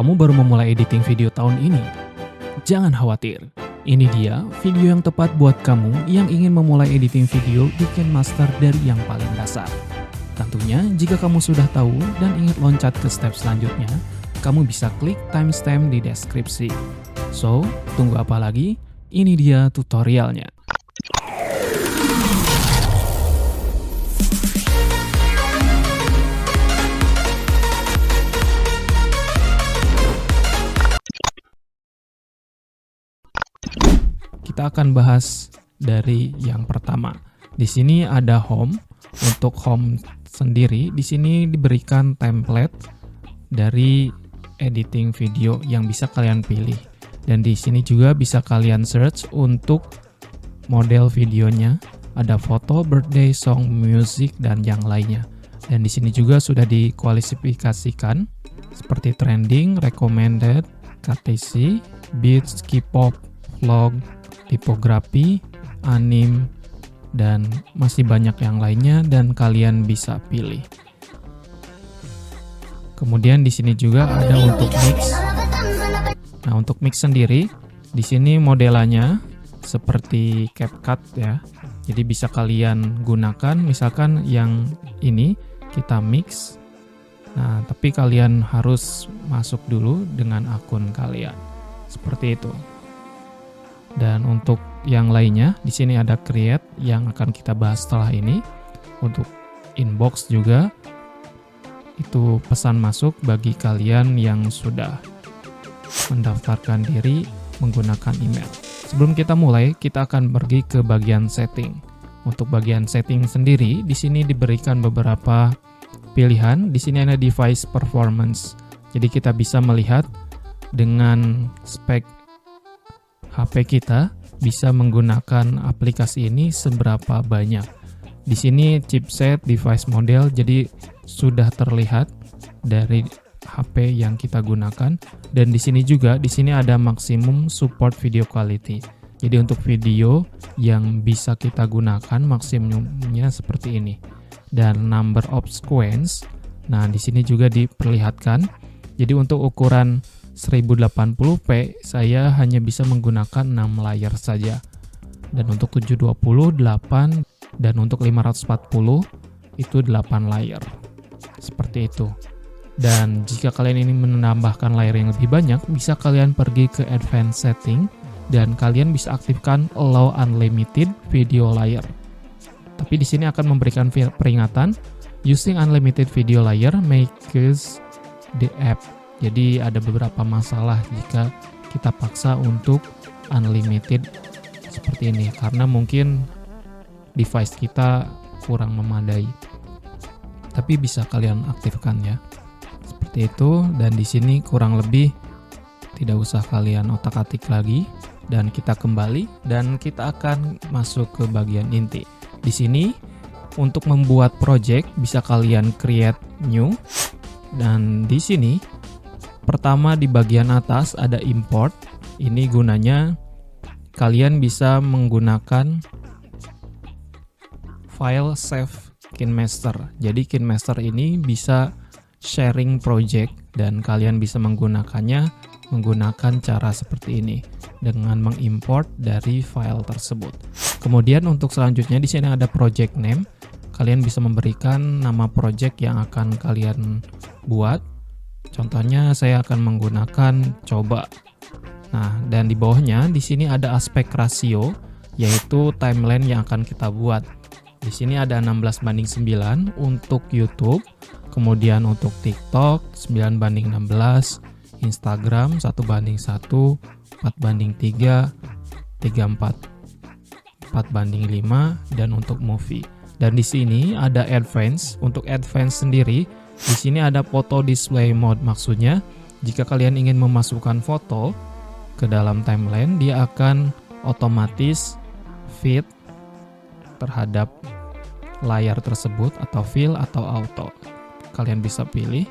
kamu baru memulai editing video tahun ini? Jangan khawatir, ini dia video yang tepat buat kamu yang ingin memulai editing video di KineMaster dari yang paling dasar. Tentunya, jika kamu sudah tahu dan ingin loncat ke step selanjutnya, kamu bisa klik timestamp di deskripsi. So, tunggu apa lagi? Ini dia tutorialnya. Kita akan bahas dari yang pertama. Di sini ada home. Untuk home sendiri, di sini diberikan template dari editing video yang bisa kalian pilih. Dan di sini juga bisa kalian search untuk model videonya. Ada foto, birthday, song, music, dan yang lainnya. Dan di sini juga sudah dikualifikasikan seperti trending, recommended, KTC, beats, K-pop, vlog, tipografi, anime, dan masih banyak yang lainnya dan kalian bisa pilih. Kemudian di sini juga ada untuk mix. Nah, untuk mix sendiri di sini modelannya seperti CapCut ya. Jadi bisa kalian gunakan, misalkan yang ini kita mix. Nah, tapi kalian harus masuk dulu dengan akun kalian. Seperti itu. Dan untuk yang lainnya, di sini ada create yang akan kita bahas setelah ini. Untuk inbox juga, itu pesan masuk bagi kalian yang sudah mendaftarkan diri menggunakan email. Sebelum kita mulai, kita akan pergi ke bagian setting. Untuk bagian setting sendiri, di sini diberikan beberapa pilihan. Di sini ada device performance. Jadi kita bisa melihat dengan spek HP kita bisa menggunakan aplikasi ini seberapa banyak. Di sini chipset, device model, jadi sudah terlihat dari HP yang kita gunakan. Dan di sini juga, di sini ada maksimum support video quality. Jadi untuk video yang bisa kita gunakan maksimumnya seperti ini. Dan number of sequence, nah di sini juga diperlihatkan. Jadi untuk ukuran 1080p saya hanya bisa menggunakan 6 layar saja. Dan untuk 720 8 dan untuk 540 itu 8 layar. Seperti itu. Dan jika kalian ingin menambahkan layar yang lebih banyak, bisa kalian pergi ke advanced setting dan kalian bisa aktifkan allow unlimited video layer. Tapi di sini akan memberikan peringatan using unlimited video layer may cause the app. Jadi ada beberapa masalah jika kita paksa untuk unlimited seperti ini karena mungkin device kita kurang memadai. Tapi bisa kalian aktifkan ya. Seperti itu, dan di sini kurang lebih tidak usah kalian otak-atik lagi dan kita kembali dan kita akan masuk ke bagian inti. Di sini untuk membuat project bisa kalian create new, dan di sini pertama di bagian atas ada import. Ini gunanya kalian bisa menggunakan file save KineMaster. Jadi KineMaster ini bisa sharing project dan kalian bisa menggunakannya menggunakan cara seperti ini dengan mengimport dari file tersebut. Kemudian untuk selanjutnya di sini ada project name. Kalian bisa memberikan nama project yang akan kalian buat. Contohnya saya akan menggunakan coba. Nah, dan di bawahnya di sini ada aspek rasio, yaitu timeline yang akan kita buat. Di sini ada 16:9 untuk YouTube, kemudian untuk TikTok 9:16, Instagram 1:1, 4:3, 3:4, 4:5, dan untuk movie. Dan di sini ada advance. Untuk advance sendiri, di sini ada photo display mode. Maksudnya, jika kalian ingin memasukkan foto ke dalam timeline, dia akan otomatis fit terhadap layar tersebut atau fill atau auto. Kalian bisa pilih.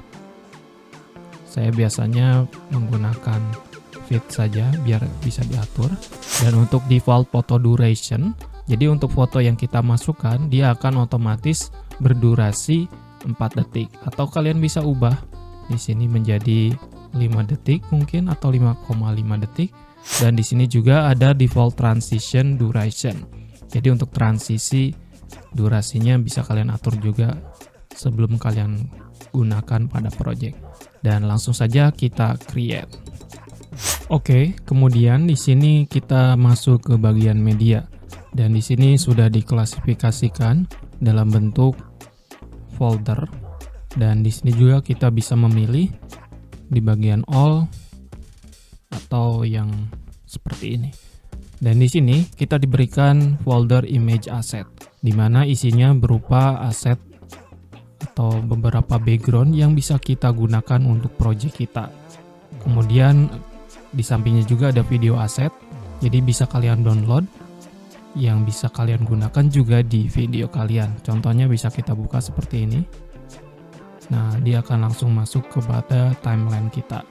Saya biasanya menggunakan fit saja biar bisa diatur. Dan untuk default photo duration, jadi untuk foto yang kita masukkan, dia akan otomatis berdurasi 4 detik. Atau kalian bisa ubah di sini menjadi 5 detik mungkin atau 5,5 detik. Dan di sini juga ada default transition duration. Jadi untuk transisi durasinya bisa kalian atur juga sebelum kalian gunakan pada project. Dan langsung saja kita create. Oke, kemudian di sini kita masuk ke bagian media. Dan di sini sudah diklasifikasikan dalam bentuk folder. Dan di sini juga kita bisa memilih di bagian all atau yang seperti ini. Dan di sini kita diberikan folder image asset, di mana isinya berupa aset atau beberapa background yang bisa kita gunakan untuk project kita. Kemudian di sampingnya juga ada video asset, jadi bisa kalian download yang bisa kalian gunakan juga di video kalian. Contohnya bisa kita buka seperti ini. Nah, dia akan langsung masuk kepada timeline kita.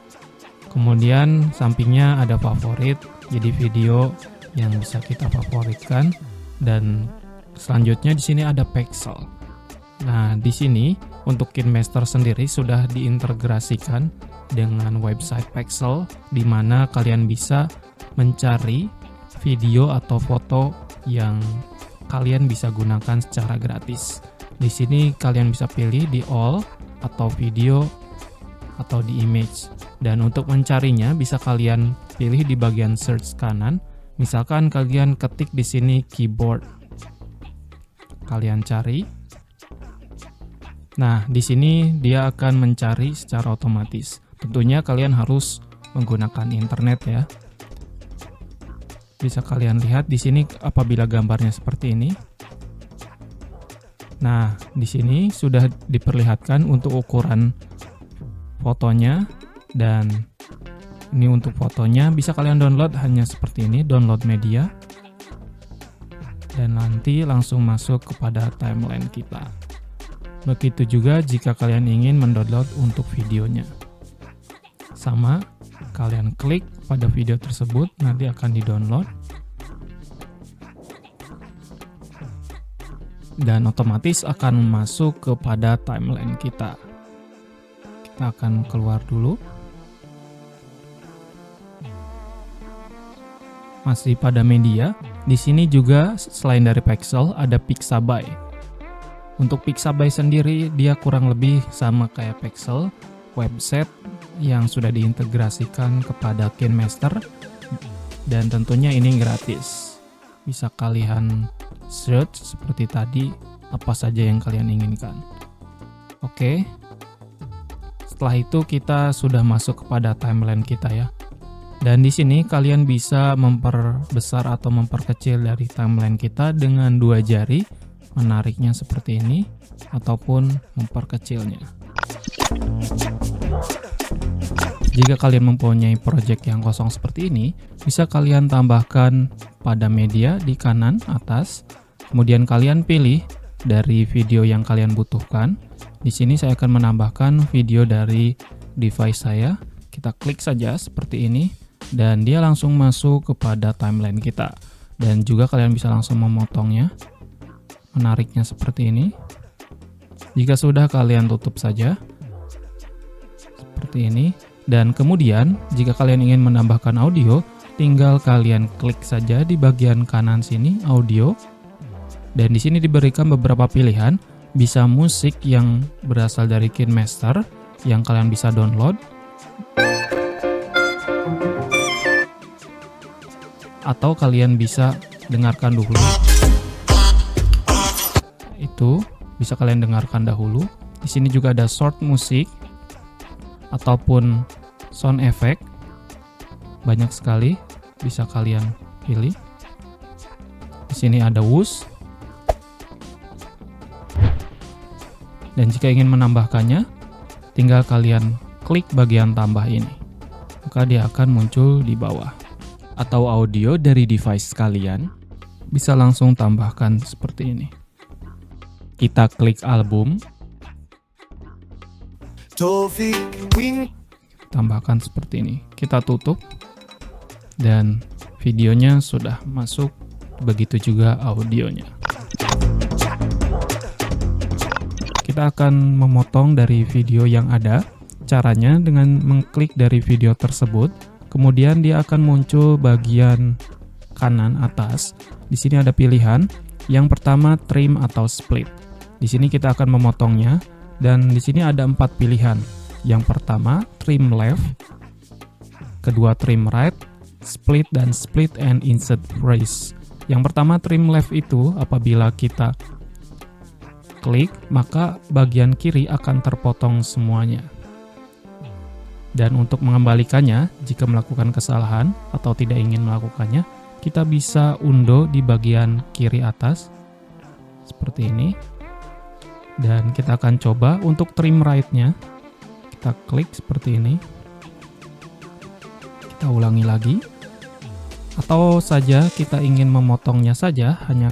Kemudian sampingnya ada favorit, jadi video yang bisa kita favoritkan. Dan selanjutnya di sini ada pixel. Nah, di sini untuk KineMaster sendiri sudah diintegrasikan dengan website Pexel, di mana kalian bisa mencari video atau foto yang kalian bisa gunakan secara gratis. Di sini kalian bisa pilih di all atau video atau di image. Dan untuk mencarinya bisa kalian pilih di bagian search kanan. Misalkan kalian ketik di sini keyboard. Kalian cari. Nah, di sini dia akan mencari secara otomatis. Tentunya kalian harus menggunakan internet ya. Bisa kalian lihat di sini apabila gambarnya seperti ini. Nah, di sini sudah diperlihatkan untuk ukuran fotonya, dan ini untuk fotonya bisa kalian download hanya seperti ini, download media. Dan nanti langsung masuk kepada timeline kita. Begitu juga jika kalian ingin mendownload untuk videonya. Sama, kalian klik pada video tersebut, nanti akan di-download. Dan otomatis akan masuk kepada timeline kita. Kita akan keluar dulu. Masih pada media, di sini juga selain dari Pexel ada Pixabay. Untuk Pixabay sendiri dia kurang lebih sama kayak Pexel, website yang sudah diintegrasikan kepada KineMaster, dan tentunya ini gratis. Bisa kalian search seperti tadi apa saja yang kalian inginkan. Oke. Setelah itu kita sudah masuk kepada timeline kita ya. Dan di sini kalian bisa memperbesar atau memperkecil dari timeline kita dengan 2 jari, menariknya seperti ini ataupun memperkecilnya. Jika kalian mempunyai project yang kosong seperti ini, bisa kalian tambahkan pada media di kanan atas. Kemudian kalian pilih dari video yang kalian butuhkan. Di sini saya akan menambahkan video dari device saya. Kita klik saja seperti ini dan dia langsung masuk kepada timeline kita. Dan juga kalian bisa langsung memotongnya, menariknya seperti ini. Jika sudah, kalian tutup saja seperti ini. Dan kemudian jika kalian ingin menambahkan audio, tinggal kalian klik saja di bagian kanan sini audio. Dan di sini diberikan beberapa pilihan, bisa musik yang berasal dari KineMaster yang kalian bisa download, atau kalian bisa dengarkan dahulu. Itu bisa kalian dengarkan dahulu. Di sini juga ada short musik ataupun sound effect. Banyak sekali bisa kalian pilih. Di sini ada whoosh. Dan jika ingin menambahkannya, tinggal kalian klik bagian tambah ini. Maka dia akan muncul di bawah. Atau audio dari device kalian bisa langsung tambahkan seperti ini. Kita klik album. Tambahkan seperti ini. Kita tutup. Dan videonya sudah masuk. Begitu juga audionya. Kita akan memotong dari video yang ada. Caranya dengan mengklik dari video tersebut, kemudian dia akan muncul bagian kanan atas. Di sini ada pilihan. Yang pertama trim atau split. Di sini kita akan memotongnya dan di sini ada 4 pilihan. Yang pertama trim left, kedua trim right, split dan split and insert freeze. Yang pertama trim left itu apabila kita klik, maka bagian kiri akan terpotong semuanya. Dan untuk mengembalikannya, jika melakukan kesalahan atau tidak ingin melakukannya, kita bisa undo di bagian kiri atas, seperti ini. Dan kita akan coba untuk trim right-nya, kita klik seperti ini. Kita ulangi lagi. Atau saja kita ingin memotongnya saja, hanya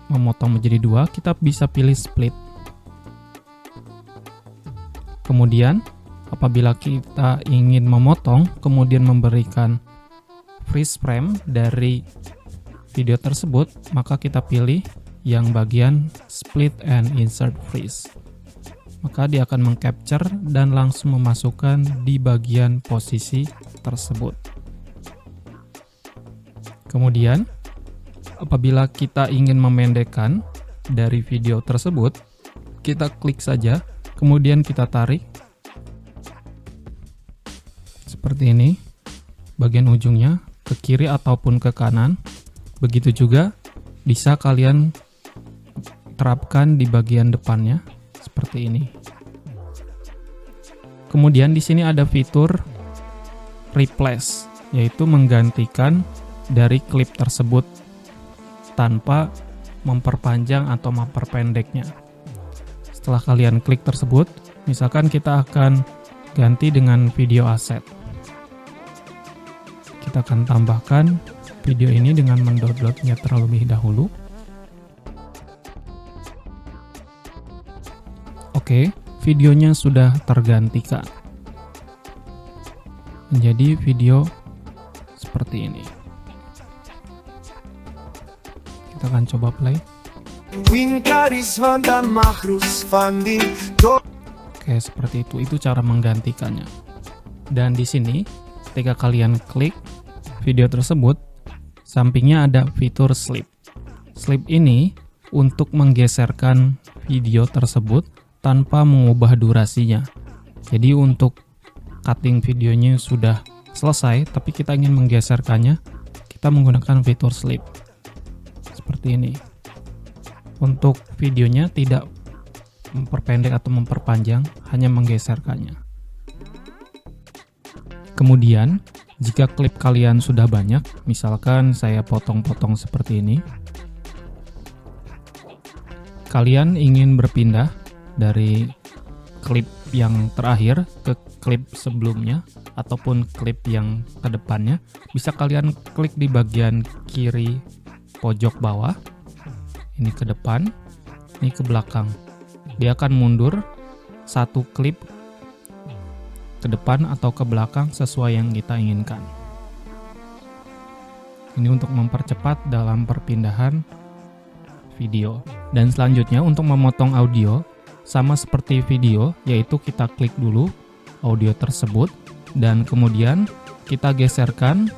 memotong menjadi 2, kita bisa pilih split. Kemudian apabila kita ingin memotong kemudian memberikan freeze frame dari video tersebut, maka kita pilih yang bagian split and insert freeze. Maka dia akan mengcapture dan langsung memasukkan di bagian posisi tersebut. Kemudian apabila kita ingin memendekkan dari video tersebut, kita klik saja, kemudian kita tarik seperti ini, bagian ujungnya ke kiri ataupun ke kanan. Begitu juga bisa kalian terapkan di bagian depannya seperti ini. Kemudian di sini ada fitur replace, yaitu menggantikan dari klip tersebut tanpa memperpanjang atau memperpendeknya. Setelah kalian klik tersebut, misalkan kita akan ganti dengan video asset. Kita akan tambahkan video ini dengan mendownloadnya terlebih dahulu. Oke, videonya sudah tergantikan menjadi video seperti ini. Kita akan coba play. Oke, seperti itu. Itu cara menggantikannya. Dan di sini, ketika kalian klik video tersebut, sampingnya ada fitur slip. Slip ini untuk menggeserkan video tersebut tanpa mengubah durasinya. Jadi untuk cutting videonya sudah selesai, tapi kita ingin menggeserkannya, kita menggunakan fitur slip. Seperti ini. Untuk videonya tidak memperpendek atau memperpanjang, hanya menggeserkannya. Kemudian, jika klip kalian sudah banyak, misalkan saya potong-potong seperti ini, kalian ingin berpindah dari klip yang terakhir ke klip sebelumnya ataupun klip yang ke depannya, bisa kalian klik di bagian kiri pojok bawah. Ini ke depan, ini ke belakang. Dia akan mundur satu klip ke depan atau ke belakang sesuai yang kita inginkan. Ini untuk mempercepat dalam perpindahan video. Dan selanjutnya untuk memotong audio, sama seperti video, yaitu kita klik dulu audio tersebut dan kemudian kita geserkan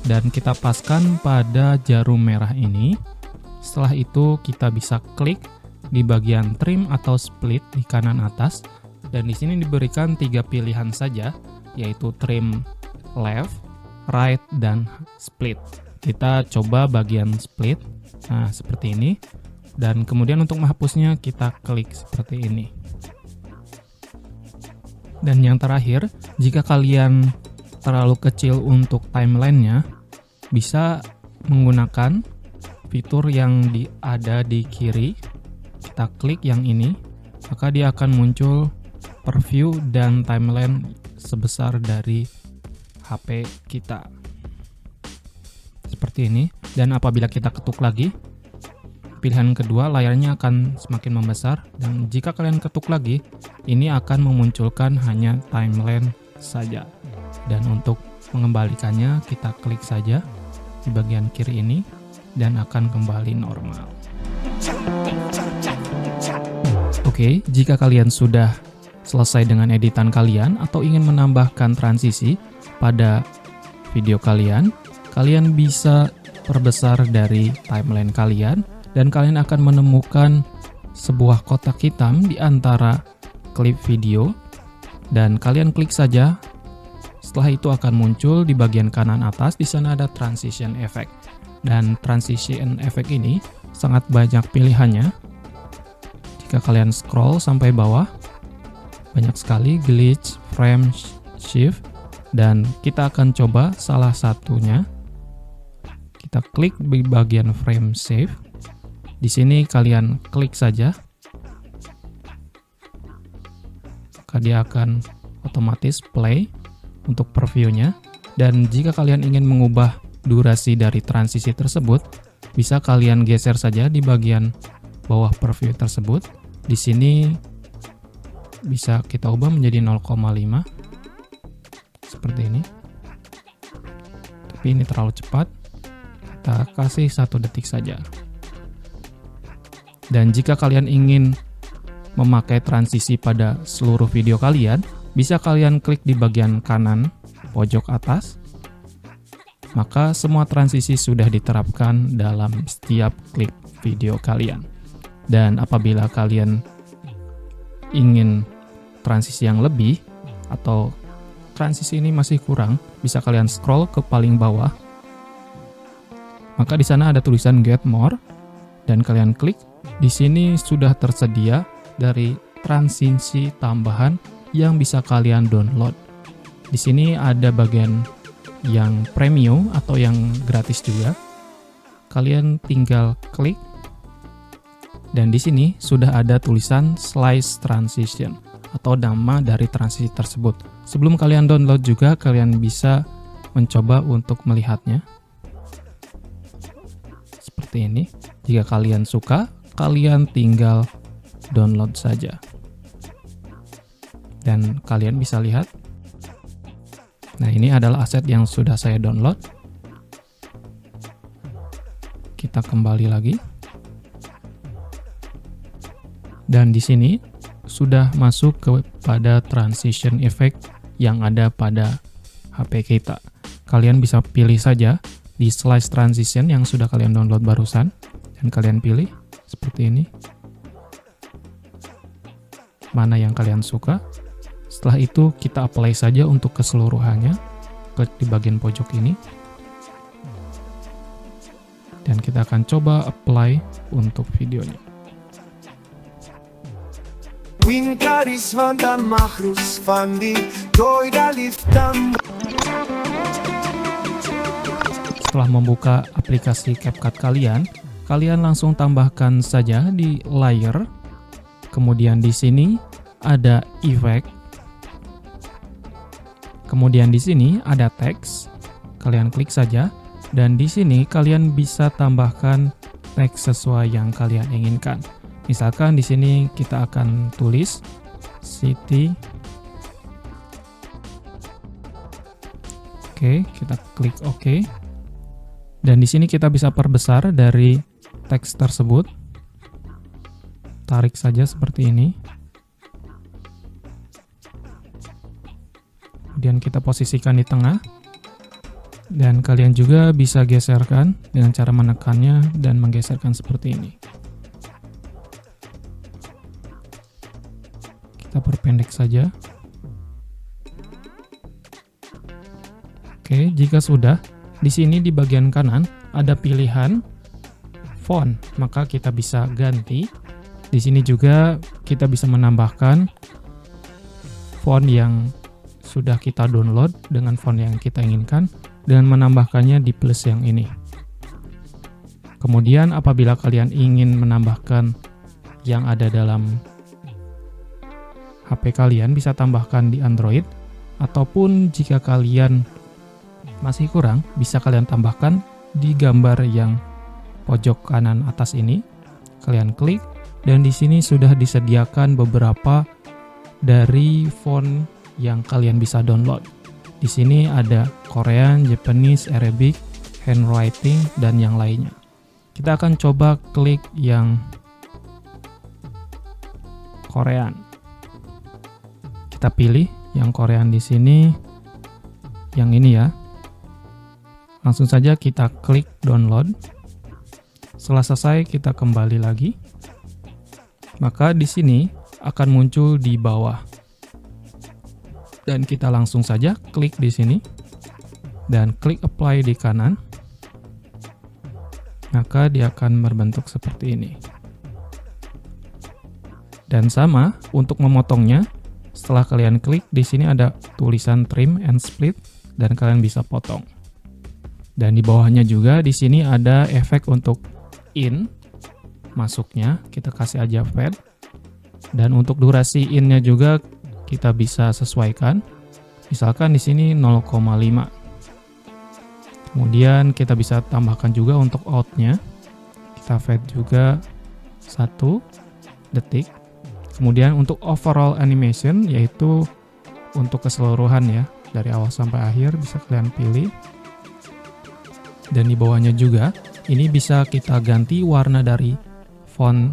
dan kita paskan pada jarum merah ini. Setelah itu kita bisa klik di bagian trim atau split di kanan atas, dan di sini diberikan 3 pilihan saja, yaitu trim left, right, dan split. Kita coba bagian split. Nah, seperti ini. Dan kemudian untuk menghapusnya kita klik seperti ini. Dan yang terakhir, jika kalian terlalu kecil untuk timelinenya, bisa menggunakan fitur yang ada di kiri. Kita klik yang ini, maka dia akan muncul preview dan timeline sebesar dari HP kita. Seperti ini. Dan apabila kita ketuk lagi, pilihan kedua layarnya akan semakin membesar, dan jika kalian ketuk lagi, ini akan memunculkan hanya timeline saja. Dan untuk mengembalikannya, kita klik saja di bagian kiri ini dan akan kembali normal. Oke, jika kalian sudah selesai dengan editan kalian atau ingin menambahkan transisi pada video kalian, kalian bisa perbesar dari timeline kalian dan kalian akan menemukan sebuah kotak hitam di antara klip video dan kalian klik saja. Setelah itu akan muncul di bagian kanan atas, di sana ada transition effect. Dan transition effect ini sangat banyak pilihannya. Jika kalian scroll sampai bawah, banyak sekali glitch, frame shift, dan kita akan coba salah satunya. Kita klik di bagian frame shift. Di sini kalian klik saja, maka dia akan otomatis play untuk previewnya. Dan jika kalian ingin mengubah durasi dari transisi tersebut, bisa kalian geser saja di bagian bawah preview tersebut. Di sini bisa kita ubah menjadi 0,5 seperti ini. Tapi ini terlalu cepat. Kita kasih 1 detik saja. Dan jika kalian ingin memakai transisi pada seluruh video kalian, bisa kalian klik di bagian kanan pojok atas. Maka semua transisi sudah diterapkan dalam setiap klip video kalian. Dan apabila kalian ingin transisi yang lebih atau transisi ini masih kurang, bisa kalian scroll ke paling bawah. Maka di sana ada tulisan Get More dan kalian klik. Di sini sudah tersedia dari transisi tambahan yang bisa kalian download. Di sini ada bagian yang premium atau yang gratis juga. Kalian tinggal klik dan di sini sudah ada tulisan Slice Transition atau nama dari transisi tersebut. Sebelum kalian download juga, kalian bisa mencoba untuk melihatnya. Seperti ini. Jika kalian suka, kalian tinggal download saja. Dan kalian bisa lihat. Nah, ini adalah aset yang sudah saya download. Kita kembali lagi. Dan di sini sudah masuk kepada transition effect yang ada pada HP kita. Kalian bisa pilih saja di Slice Transition yang sudah kalian download barusan dan kalian pilih seperti ini. Mana yang kalian suka. Setelah itu kita apply saja untuk keseluruhannya di bagian pojok ini. Dan kita akan coba apply untuk videonya. Setelah membuka aplikasi CapCut kalian, kalian langsung tambahkan saja di layer. Kemudian di sini ada effect. Kemudian di sini ada teks. Kalian klik saja dan di sini kalian bisa tambahkan teks sesuai yang kalian inginkan. Misalkan di sini kita akan tulis city. Oke, kita klik OK. Dan di sini kita bisa perbesar dari teks tersebut. Tarik saja seperti ini. Kemudian kita posisikan di tengah. Dan kalian juga bisa geserkan dengan cara menekannya dan menggeserkan seperti ini. Kita perpendek saja. Oke, jika sudah, di sini di bagian kanan ada pilihan font, maka kita bisa ganti. Di sini juga kita bisa menambahkan font yang sudah kita download dengan font yang kita inginkan dan menambahkannya di plus yang ini. Kemudian apabila kalian ingin menambahkan yang ada dalam HP kalian, bisa tambahkan di Android, ataupun jika kalian masih kurang, bisa kalian tambahkan di gambar yang pojok kanan atas ini. Kalian klik dan di sini sudah disediakan beberapa dari font yang kalian bisa download. Di sini ada Korean, Japanese, Arabic, handwriting dan yang lainnya. Kita akan coba klik yang Korean. Kita pilih yang Korean di sini, yang ini ya. Langsung saja kita klik download. Setelah selesai, kita kembali lagi. Maka di sini akan muncul di bawah. Dan kita langsung saja klik di sini dan klik apply di kanan. Maka dia akan berbentuk seperti ini. Dan sama untuk memotongnya, setelah kalian klik di sini ada tulisan trim and split dan kalian bisa potong. Dan di bawahnya juga di sini ada efek untuk in masuknya, kita kasih aja fade. Dan untuk durasi in-nya juga kita bisa sesuaikan. Misalkan di sini 0,5. Kemudian kita bisa tambahkan juga untuk out-nya. Kita fade juga 1 detik. Kemudian untuk overall animation, yaitu untuk keseluruhan ya, dari awal sampai akhir bisa kalian pilih. Dan di bawahnya juga, ini bisa kita ganti warna dari font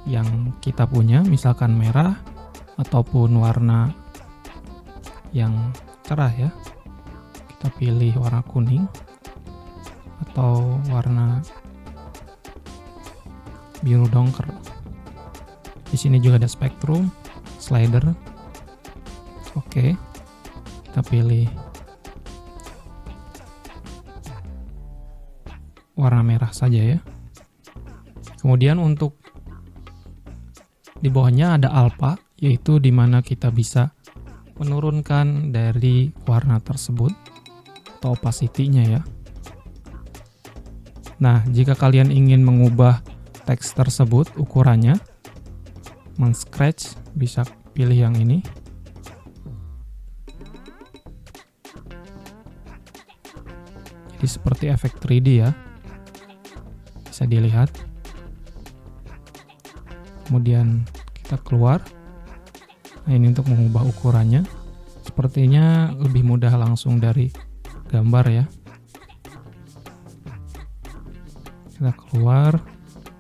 yang kita punya, misalkan merah ataupun warna yang cerah ya. Kita pilih warna kuning atau warna biru dongker. Di sini juga ada spektrum, slider. Oke. Kita pilih warna merah saja ya. Kemudian untuk di bawahnya ada alpha, yaitu di mana kita bisa menurunkan dari warna tersebut atau opacity-nya ya. Nah, jika kalian ingin mengubah teks tersebut ukurannya, men-scratch, bisa pilih yang ini. Jadi seperti efek 3D ya. Bisa dilihat. Kemudian kita keluar. Nah, ini untuk mengubah ukurannya. Sepertinya lebih mudah langsung dari gambar ya. Kita keluar.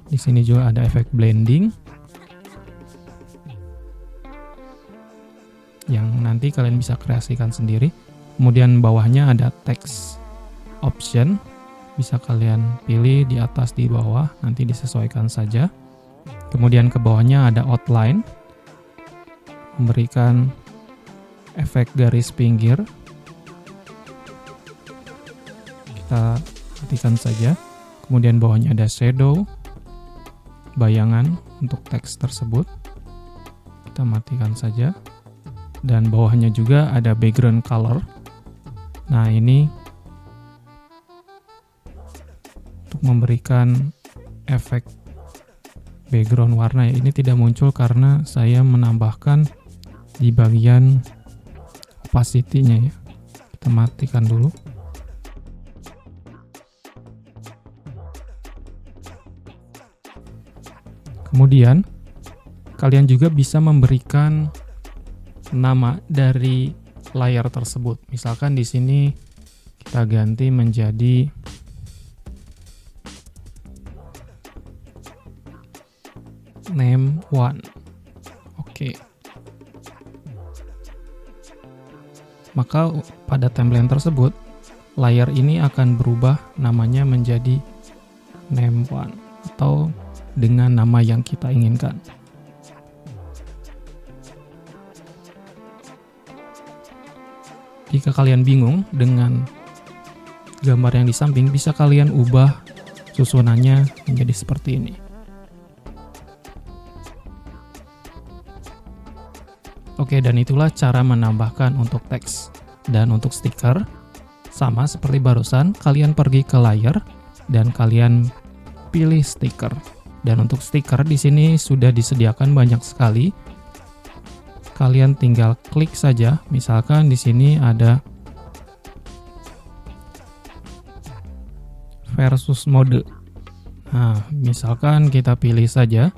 Di sini juga ada efek blending. Yang nanti kalian bisa kreasikan sendiri. Kemudian bawahnya ada text option. Bisa kalian pilih di atas, di bawah. Nanti disesuaikan saja. Kemudian ke bawahnya ada outline, memberikan efek garis pinggir. Kita matikan saja. Kemudian bawahnya ada shadow, bayangan untuk teks tersebut. Kita matikan saja. Dan bawahnya juga ada background color. Nah, ini untuk memberikan efek background warna ya. Ini tidak muncul karena saya menambahkan di bagian opacity-nya ya. Kita matikan dulu. Kemudian kalian juga bisa memberikan nama dari layar tersebut. Misalkan di sini kita ganti menjadi name 1. Oke. Maka pada template tersebut, layar ini akan berubah namanya menjadi name 1 atau dengan nama yang kita inginkan. Jika kalian bingung dengan gambar yang di samping, bisa kalian ubah susunannya menjadi seperti ini. Oke, dan itulah cara menambahkan untuk teks. Dan untuk stiker, sama seperti barusan, kalian pergi ke layar dan kalian pilih stiker. Dan untuk stiker di sini sudah disediakan banyak sekali. Kalian tinggal klik saja. Misalkan di sini ada versus mode. Nah, misalkan kita pilih saja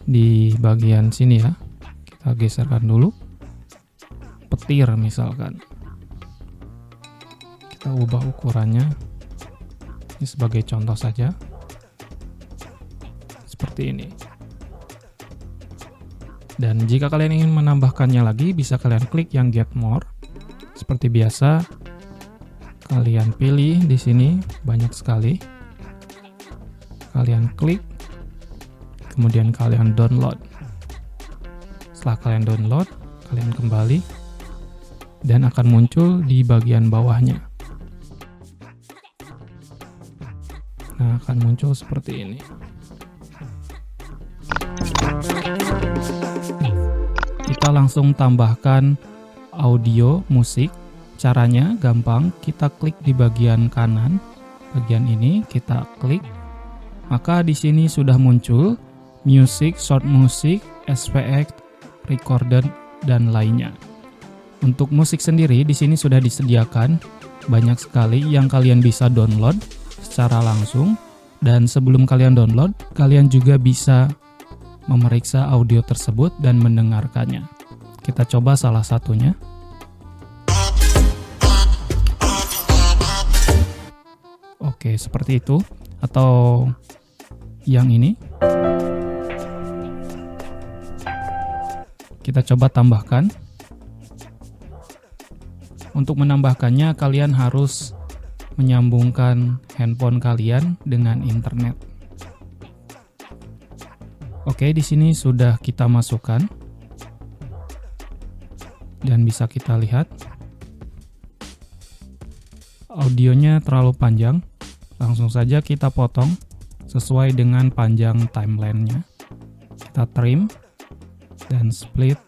di bagian sini ya. Kita geserkan dulu. Petir misalkan. Kita ubah ukurannya. Ini sebagai contoh saja. Seperti ini. Dan jika kalian ingin menambahkannya lagi, bisa kalian klik yang Get More. Seperti biasa, kalian pilih di sini banyak sekali. Kalian klik, kemudian kalian download. Setelah kalian download, kalian kembali dan akan muncul di bagian bawahnya. Nah, akan muncul seperti ini. Kita langsung tambahkan audio musik. Caranya gampang, kita klik di bagian kanan. Bagian ini kita klik. Maka di sini sudah muncul music, short music, SVX, recorder dan lainnya. Untuk musik sendiri di sini sudah disediakan banyak sekali yang kalian bisa download secara langsung, dan sebelum kalian download, kalian juga bisa memeriksa audio tersebut dan mendengarkannya. Kita coba salah satunya. Oke, seperti itu. Atau yang ini. Kita coba tambahkan. Untuk menambahkannya, kalian harus menyambungkan handphone kalian dengan internet. Oke, di sini sudah kita masukkan. Dan bisa kita lihat. Audionya terlalu panjang. Langsung saja kita potong sesuai dengan panjang timeline-nya. Kita trim dan split.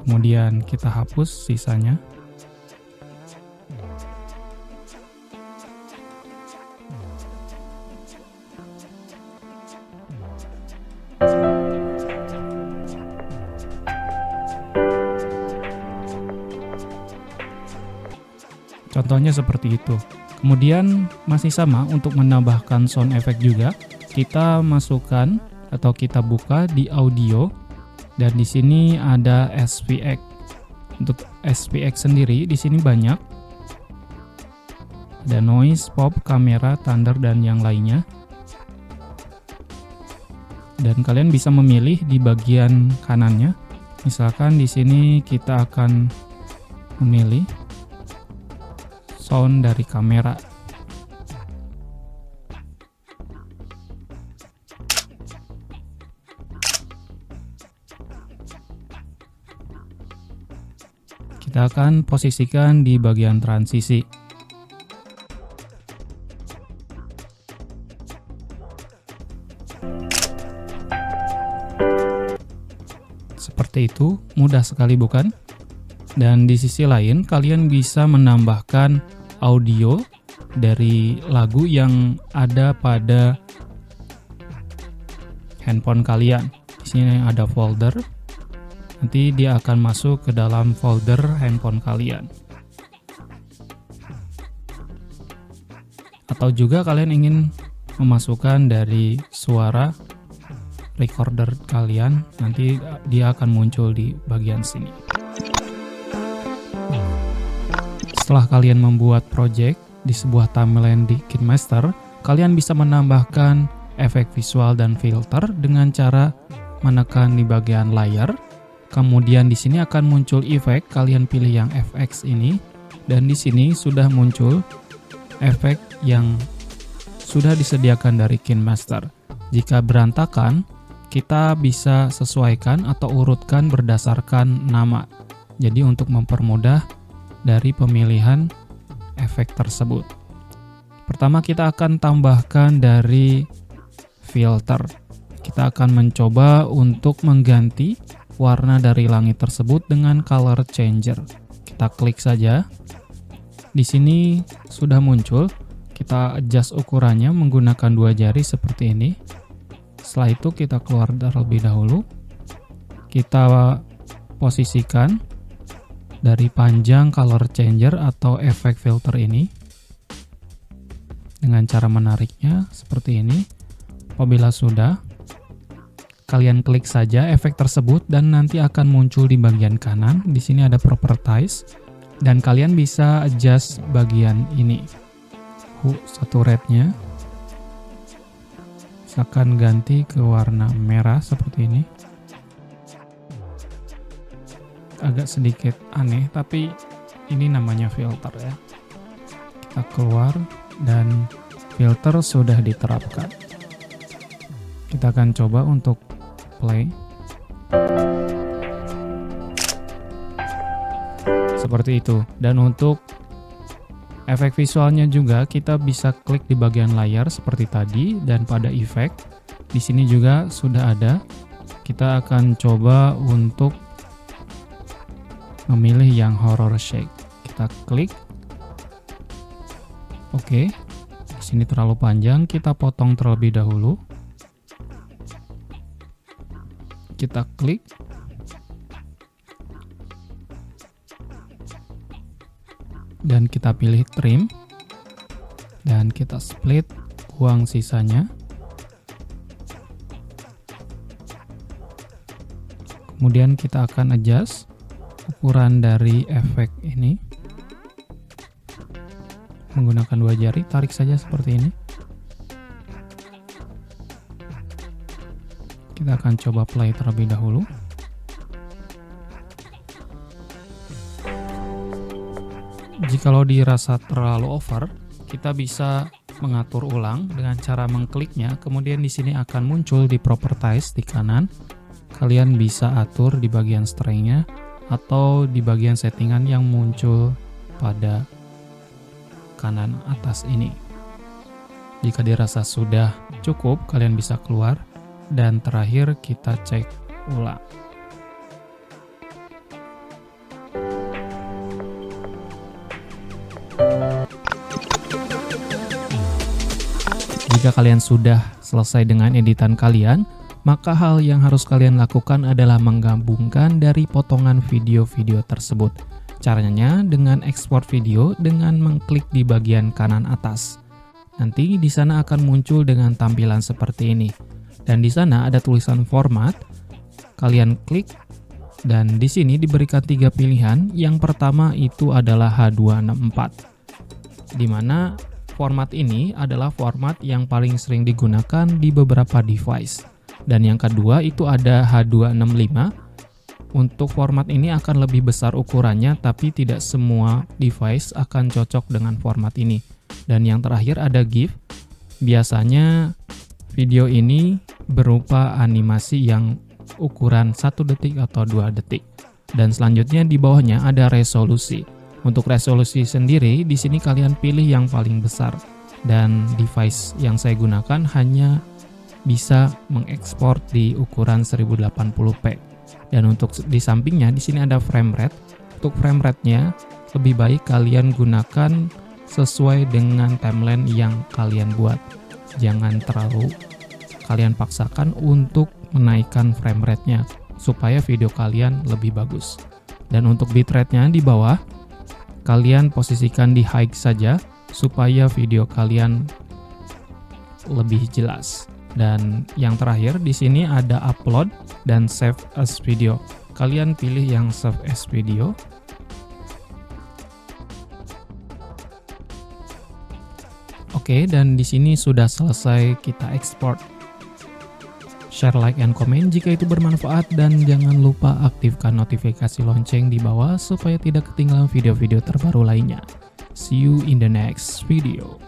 Kemudian kita hapus sisanya. Contohnya seperti itu. Kemudian masih sama untuk menambahkan sound effect juga. Kita masukkan atau kita buka di audio dan di sini ada SVX. Untuk SVX sendiri di sini banyak. Ada noise, pop, kamera, thunder dan yang lainnya. Dan kalian bisa memilih di bagian kanannya. Misalkan di sini kita akan memilih sound dari kamera. Kita akan posisikan di bagian transisi. Seperti itu, mudah sekali bukan? Dan di sisi lain, kalian bisa menambahkan audio dari lagu yang ada pada handphone kalian. Di sini ada folder. Nanti dia akan masuk ke dalam folder handphone kalian. Atau juga kalian ingin memasukkan dari suara recorder kalian, nanti dia akan muncul di bagian sini. Setelah kalian membuat project di sebuah timeline di KineMaster, kalian bisa menambahkan efek visual dan filter dengan cara menekan di bagian layar. Kemudian di sini akan muncul efek, kalian pilih yang FX ini, dan di sini sudah muncul efek yang sudah disediakan dari KineMaster. Jika berantakan, kita bisa sesuaikan atau urutkan berdasarkan nama. Jadi untuk mempermudah dari pemilihan efek tersebut. Pertama kita akan tambahkan dari filter. Kita akan mencoba untuk mengganti warna dari langit tersebut dengan color changer. Kita klik saja. Di sini sudah muncul. Kita adjust ukurannya menggunakan 2 jari seperti ini. Setelah itu kita keluar terlebih dahulu. Kita posisikan dari panjang color changer atau efek filter ini dengan cara menariknya seperti ini. Apabila sudah, kalian klik saja efek tersebut dan nanti akan muncul di bagian kanan. Di sini ada properties dan kalian bisa adjust bagian ini. Satu rednya misalkan ganti ke warna merah seperti ini. agak sedikit aneh, tapi ini namanya filter ya. Kita keluar dan filter sudah diterapkan. Kita akan coba untuk play. Seperti itu. Dan untuk efek visualnya juga kita bisa klik di bagian layar seperti tadi, dan pada efek di sini juga sudah ada. Kita akan coba untuk memilih yang horror shake. Kita klik. Oke. Di sini terlalu panjang, kita potong terlebih dahulu. Kita klik. Dan kita pilih trim, dan kita split, buang sisanya. Kemudian kita akan adjust ukuran dari efek ini menggunakan 2 jari, tarik saja seperti ini. Kita akan coba play terlebih dahulu. Jikalau dirasa terlalu over, kita bisa mengatur ulang dengan cara mengkliknya. Kemudian di sini akan muncul di properties di kanan. Kalian bisa atur di bagian strength-nya atau di bagian settingan yang muncul pada kanan atas ini. Jika dirasa sudah cukup, kalian bisa keluar dan terakhir kita cek ulang. Jika kalian sudah selesai dengan editan kalian, maka hal yang harus kalian lakukan adalah menggabungkan dari potongan video-video tersebut. Caranya dengan ekspor video dengan mengklik di bagian kanan atas. Nanti di sana akan muncul dengan tampilan seperti ini. Dan di sana ada tulisan format. Kalian klik dan di sini diberikan 3 pilihan. Yang pertama itu adalah H264. Di mana format ini adalah format yang paling sering digunakan di beberapa device. Dan yang kedua itu ada H265. Untuk format ini akan lebih besar ukurannya, tapi tidak semua device akan cocok dengan format ini. Dan yang terakhir ada GIF. Biasanya video ini berupa animasi yang ukuran 1 detik atau 2 detik. Dan selanjutnya di bawahnya ada resolusi. Untuk resolusi sendiri, di sini kalian pilih yang paling besar. Dan device yang saya gunakan hanya bisa mengekspor di ukuran 1080p. Dan untuk di sampingnya, di sini ada frame rate. Untuk frame rate-nya, lebih baik kalian gunakan sesuai dengan timeline yang kalian buat. Jangan terlalu kalian paksakan untuk menaikkan frame rate-nya, supaya video kalian lebih bagus. Dan untuk bitrate-nya di bawah, kalian posisikan di high saja supaya video kalian lebih jelas. Dan yang terakhir di sini ada upload dan save as video. Kalian pilih yang save as video. Oke, dan di sini sudah selesai kita ekspor. Share, like, and comment jika itu bermanfaat, dan jangan lupa aktifkan notifikasi lonceng di bawah supaya tidak ketinggalan video-video terbaru lainnya. See you in the next video.